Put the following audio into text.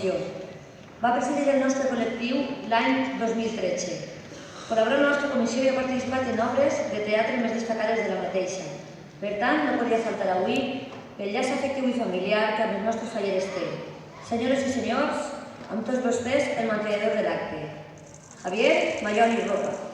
comissió. Va presidir el nostre col·lectiu l'any 2013. Col·labora en la nostra comissió i ha participat en obres de teatre més destacades de la mateixa. Per tant, no podia faltar avui el llaç afectiu i familiar que amb els nostres falleres té. Senyores i senyors, amb tots vostès, el mantenidor de l'acte, Javier Mayol i Roca.